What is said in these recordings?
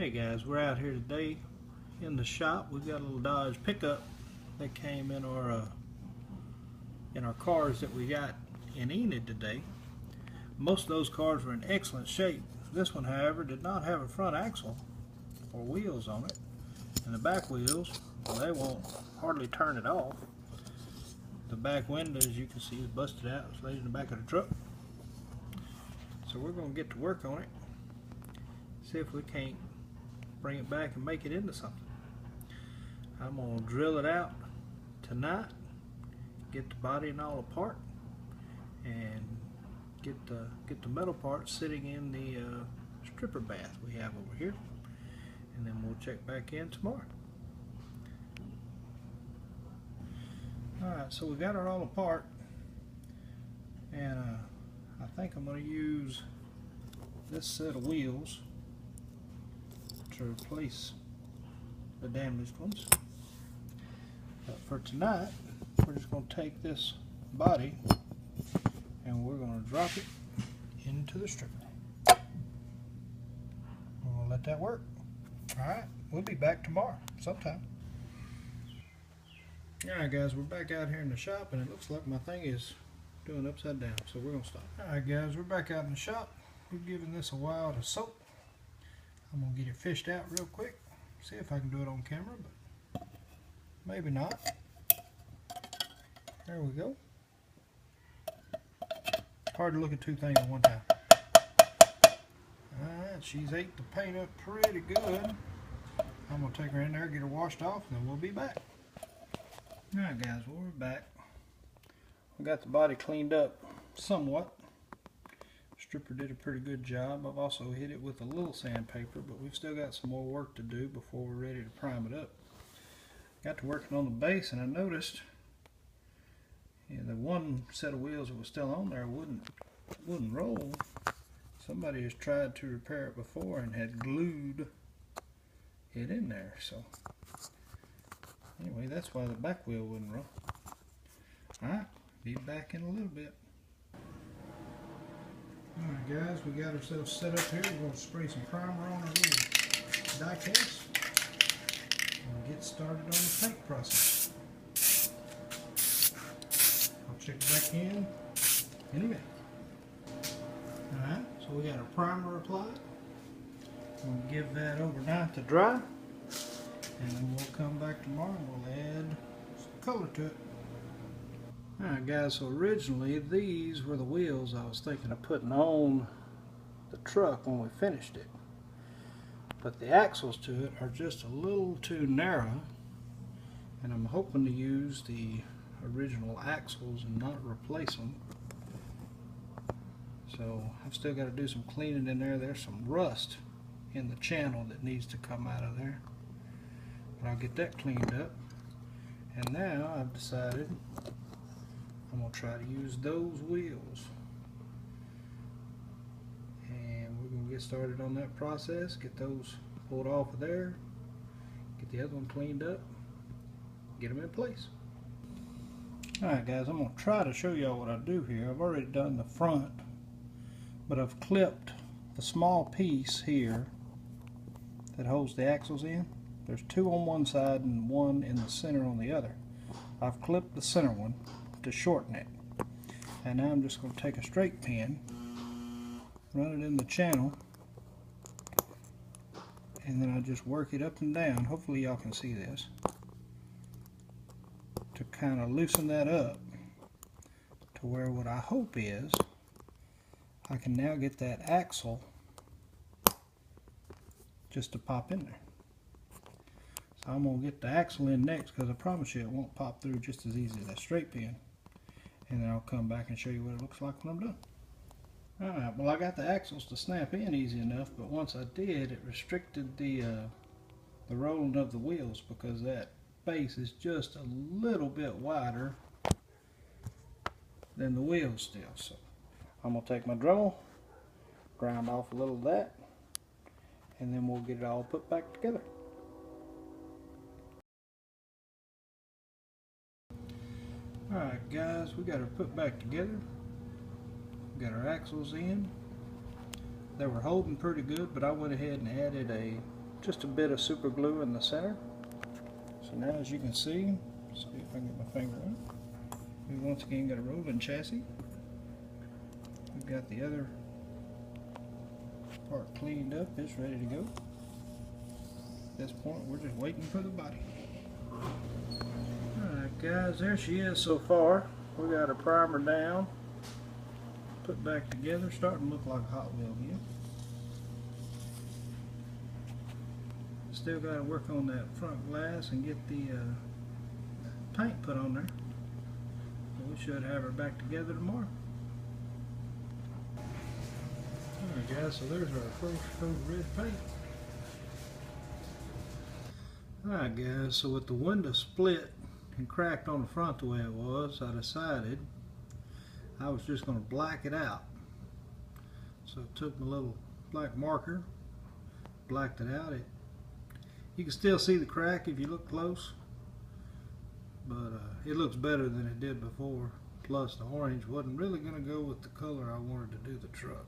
Hey guys, we're out here today in the shop. We've got a little Dodge pickup that came in our cars that we got in Enid today. Most of those cars were in excellent shape. This one, however, did not have a front axle or wheels on it, and the back wheels, well, they won't hardly turn it off. The back window, as you can see, is busted out. It's laid in the back of the truck. So we're going to get to work on it, see if we can't bring it back and make it into something. I'm going to drill it out tonight, get the body and all apart, and get the metal parts sitting in the stripper bath we have over here, and then we'll check back in tomorrow. Alright, so we got it all apart, and I think I'm going to use this set of wheels to replace the damaged ones. But for tonight, we're just going to take this body and we're going to drop it into the stripper. We're going to let that work. Alright, we'll be back tomorrow sometime. Alright guys, we're back out here in the shop and it looks like my thing is doing upside down, so we're going to stop. Alright guys, we're back out in the shop. We've given this a while to soak. I'm going to get it fished out real quick, see if I can do it on camera, but maybe not. There we go. Hard to look at two things at one time. Alright, she's ate the paint up pretty good. I'm going to take her in there, get her washed off, and then we'll be back. Alright guys, well, we're back. We got the body cleaned up somewhat. Stripper did a pretty good job. I've also hit it with a little sandpaper, but we've still got some more work to do before we're ready to prime it up. Got to working on the base, and I noticed the one set of wheels that was still on there wouldn't roll. Somebody has tried to repair it before and had glued it in there. So anyway, that's why the back wheel wouldn't roll. Alright, be back in a little bit. Alright guys, we got ourselves set up here. We're going to spray some primer on our little diecast and get started on the paint process. I'll check it back in a minute. Alright, so we got our primer applied. We'll give that overnight to dry, and then we'll come back tomorrow and we'll add some color to it. Alright guys, so originally these were the wheels I was thinking of putting on the truck when we finished it. But the axles to it are just a little too narrow, and I'm hoping to use the original axles and not replace them. So I've still got to do some cleaning in there. There's some rust in the channel that needs to come out of there, but I'll get that cleaned up. And now I've decided I'm going to try to use those wheels, and we're going to get started on that process, get those pulled off of there, get the other one cleaned up, get them in place. Alright guys, I'm going to try to show y'all what I do here. I've already done the front, but I've clipped the small piece here that holds the axles in. There's two on one side and one in the center on the other. I've clipped the center one to shorten it, and now I'm just going to take a straight pin, run it in the channel, and then I just work it up and down. Hopefully y'all can see this, to kind of loosen that up to where what I hope is I can now get that axle just to pop in there. So I'm going to get the axle in next, because I promise you it won't pop through just as easy as that straight pin. And then I'll come back and show you what it looks like when I'm done. Alright, well, I got the axles to snap in easy enough, but once I did, it restricted the rolling of the wheels, because that base is just a little bit wider than the wheels still. So I'm going to take my Dremel, grind off a little of that, and then we'll get it all put back together. Alright guys, we got her put back together. We got our axles in. They were holding pretty good, but I went ahead and added a just a bit of super glue in the center. So now, as you can see if I can get my finger on it, we once again got a rolling chassis. We've got the other part cleaned up, it's ready to go. At this point, we're just waiting for the body. Alright guys, there she is so far. We got her primer down, put back together, starting to look like a Hot Wheel again. Still got to work on that front glass and get the paint put on there. So we should have her back together tomorrow. Alright guys, so there's our first coat of red paint. Alright guys, so with the window split and cracked on the front the way it was, I decided I was just going to black it out. So I took my little black marker, blacked it out. You can still see the crack if you look close, but it looks better than it did before. Plus the orange wasn't really going to go with the color I wanted to do the truck.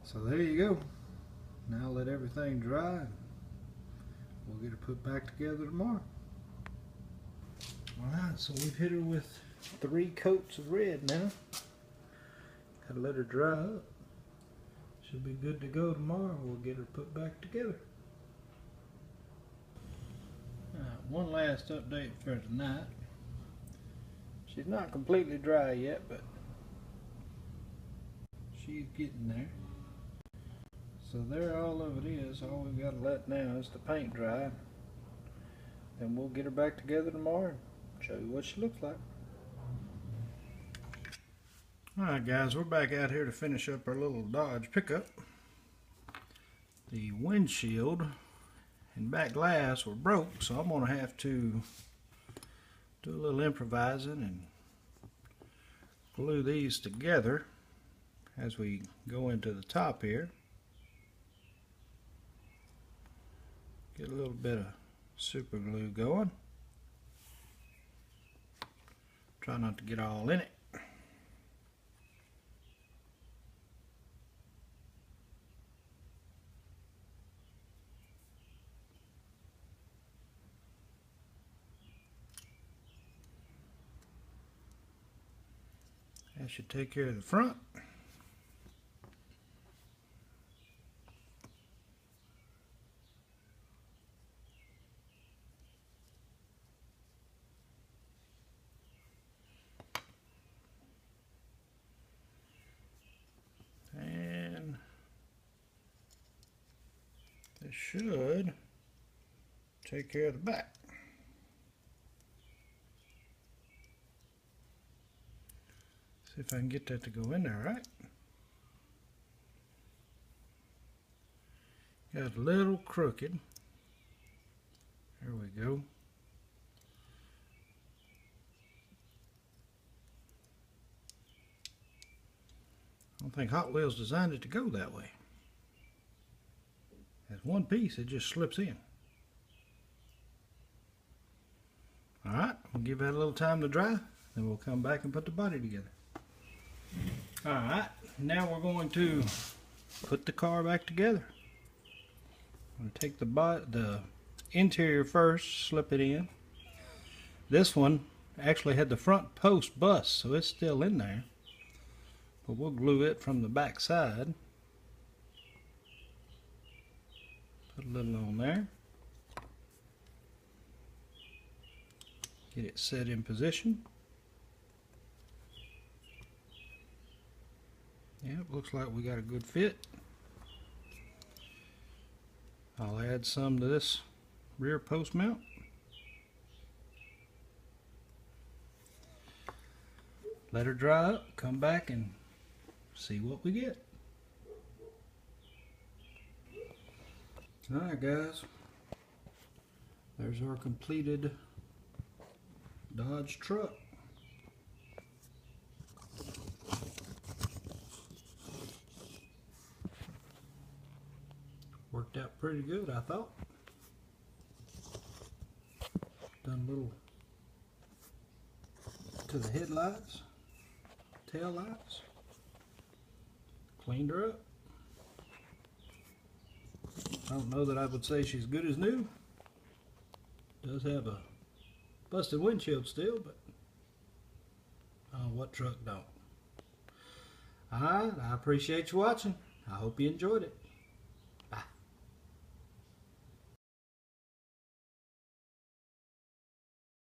So there you go. Now let everything dry and we'll get her put back together tomorrow. Alright, so we've hit her with 3 coats of red now. Gotta let her dry up. She'll be good to go tomorrow. We'll get her put back together. One last update for tonight. She's not completely dry yet, but she's getting there. So there all of it is. All we've got to let now is the paint dry. Then we'll get her back together tomorrow and show you what she looks like. Alright guys, we're back out here to finish up our little Dodge pickup. The windshield and back glass were broke, so I'm going to have to do a little improvising and glue these together as we go into the top here. Get a little bit of super glue going. Try not to get all in it. That should take care of the front. And this should take care of the back. See if I can get that to go in there, right? Got a little crooked. There we go. I don't think Hot Wheels designed it to go that way. As one piece, it just slips in. Alright, we'll give that a little time to dry, then we'll come back and put the body together. Alright, now we're going to put the car back together. I'm going to take the interior first, slip it in. This one actually had the front post bust, so it's still in there. But we'll glue it from the back side. Put a little on there. Get it set in position. Yeah, it looks like we got a good fit. I'll add some to this rear post mount. Let her dry up, come back and see what we get. Alright guys, there's our completed Dodge truck. Worked out pretty good, I thought. Done a little to the headlights, tail lights. Cleaned her up. I don't know that I would say she's good as new. Does have a busted windshield still, but what truck don't? Alright, I appreciate you watching. I hope you enjoyed it.